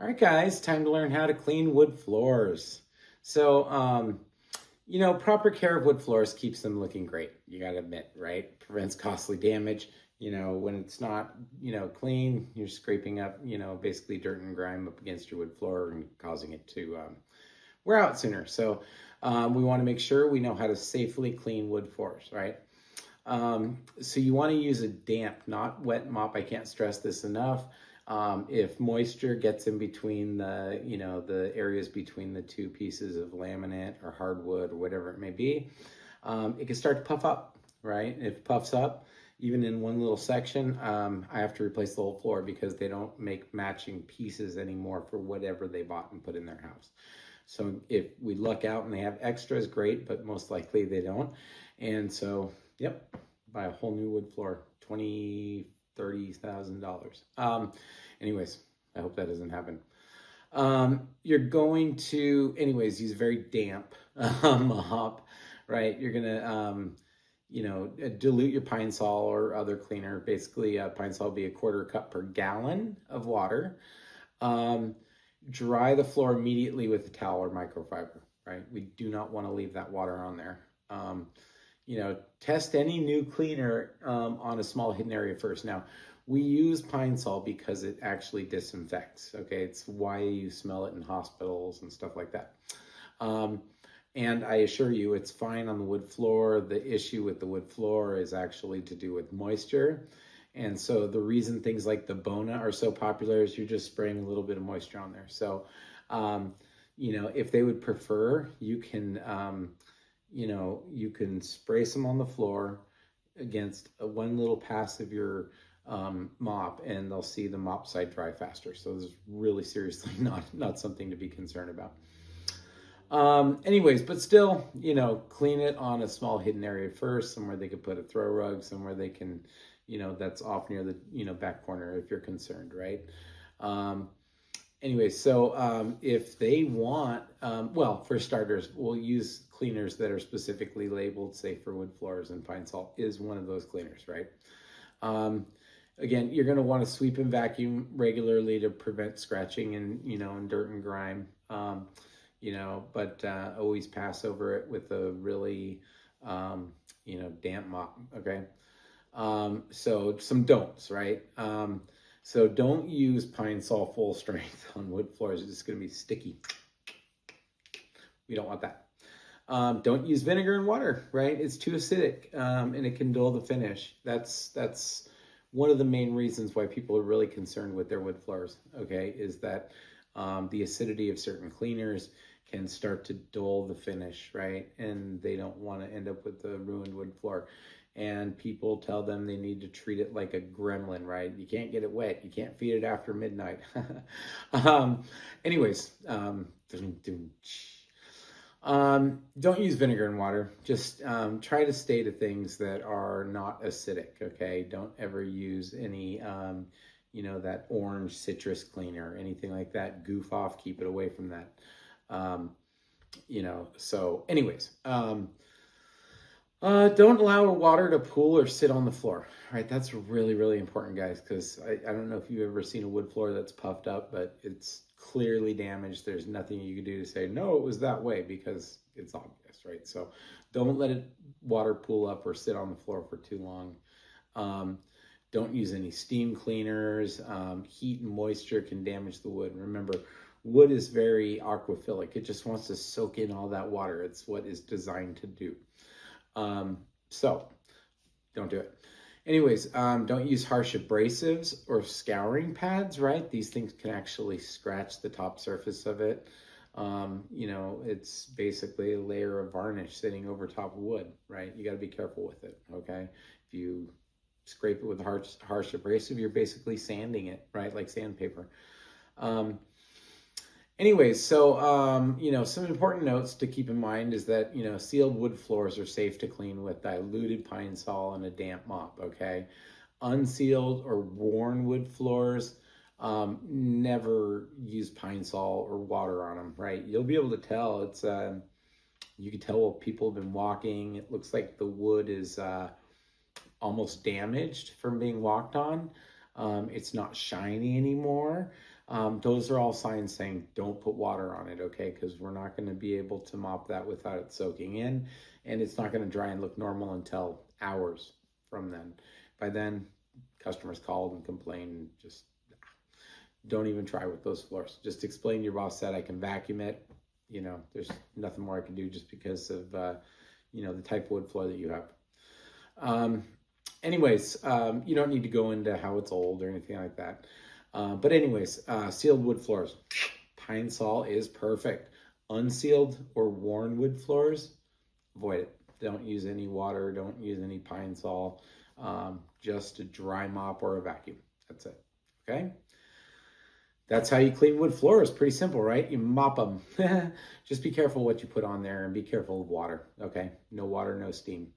All right, guys, time to learn how to clean wood floors. So, proper care of wood floors keeps them looking great. You got to admit, right? Prevents costly damage. When it's not, clean, you're scraping up, basically dirt and grime up against your wood floor and causing it to wear out sooner. So, we want to make sure we know how to safely clean wood floors, right? So you want to use a damp, not wet mop. I can't stress this enough. If moisture gets in between the areas between the two pieces of laminate or hardwood or whatever it may be, it can start to puff up, right? If it puffs up, even in one little section, I have to replace the whole floor because they don't make matching pieces anymore for whatever they bought and put in their house. So if we luck out and they have extras, great, but most likely they don't. And so, yep, buy a whole new wood floor, $20,000, $30,000. Anyways, I hope that doesn't happen. You're going to, anyways, use very damp mop, right? You're gonna, dilute your Pine Sol or other cleaner. Basically, Pine Sol will be a quarter cup per gallon of water. Um, Dry the floor immediately with a towel or microfiber, right? We do not want to leave that water on there. Test any new cleaner on a small hidden area first. Now, we use Pine Sol because it actually disinfects, okay? It's why you smell it in hospitals and stuff like that. And I assure you, it's fine on the wood floor. The issue with the wood floor is actually to do with moisture. And so the reason things like the Bona are so popular is you're just spraying a little bit of moisture on there. So, if they would prefer, you can, you can spray some on the floor against one little pass of your mop, and they'll see the mop side dry faster. So this is really seriously not something to be concerned about. Anyways, but still, clean it on a small hidden area first, somewhere they could put a throw rug, somewhere they can, that's off near the, back corner if you're concerned, right? So if they want, well, for starters, we'll use cleaners that are specifically labeled safe for wood floors, and Pine Sol is one of those cleaners, right? Again, you're going to want to sweep and vacuum regularly to prevent scratching and dirt and grime. But always pass over it with a really, damp mop, okay? So some don'ts, right? So don't use Pine Sol full strength on wood floors. It's just going to be sticky. We don't want that. Don't use vinegar and water, right? It's too acidic, and it can dull the finish. That's one of the main reasons why people are really concerned with their wood floors, okay, is that the acidity of certain cleaners can start to dull the finish, right? And they don't want to end up with a ruined wood floor. And people tell them they need to treat it like a gremlin, right? You can't get it wet. You can't feed it after midnight. Anyways, don't use vinegar and water. Just try to stay to things that are not acidic, okay? Don't ever use any, that orange citrus cleaner, anything like that. Goof off, keep it away from that. So anyways, don't allow water to pool or sit on the floor, right? That's really, really important, guys, because I don't know if you've ever seen a wood floor that's puffed up, but it's clearly damaged. There's nothing you can do to say, no, it was that way, because it's obvious, right? So don't let water pool up or sit on the floor for too long. Don't use any steam cleaners. Heat and moisture can damage the wood. Remember, wood is very aquaphilic. It just wants to soak in all that water. It's what it's designed to do. So don't do it. Anyways, don't use harsh abrasives or scouring pads, right? These things can actually scratch the top surface of it. It's basically a layer of varnish sitting over top of wood, right? You got to be careful with it, okay? If you scrape it with harsh abrasive, you're basically sanding it, right? Like sandpaper. Some important notes to keep in mind is that, sealed wood floors are safe to clean with diluted Pine Sol and a damp mop, okay? Unsealed or worn wood floors, never use Pine Sol or water on them, right? You'll be able to tell. You can tell people have been walking. It looks like the wood is almost damaged from being walked on. It's not shiny anymore. Those are all signs saying don't put water on it, okay? Because we're not going to be able to mop that without it soaking in, and it's not going to dry and look normal until hours from then. By then, customers called and complained. Just don't even try with those floors. Just explain your boss said I can vacuum it. There's nothing more I can do just because of the type of wood floor that you have. Anyways, you don't need to go into how it's old or anything like that. But anyways, sealed wood floors. Pine Sol is perfect. Unsealed or worn wood floors, avoid it. Don't use any water. Don't use any Pine Sol. Just a dry mop or a vacuum. That's it. Okay? That's how you clean wood floors. Pretty simple, right? You mop them. Just be careful what you put on there and be careful of water. Okay? No water, no steam.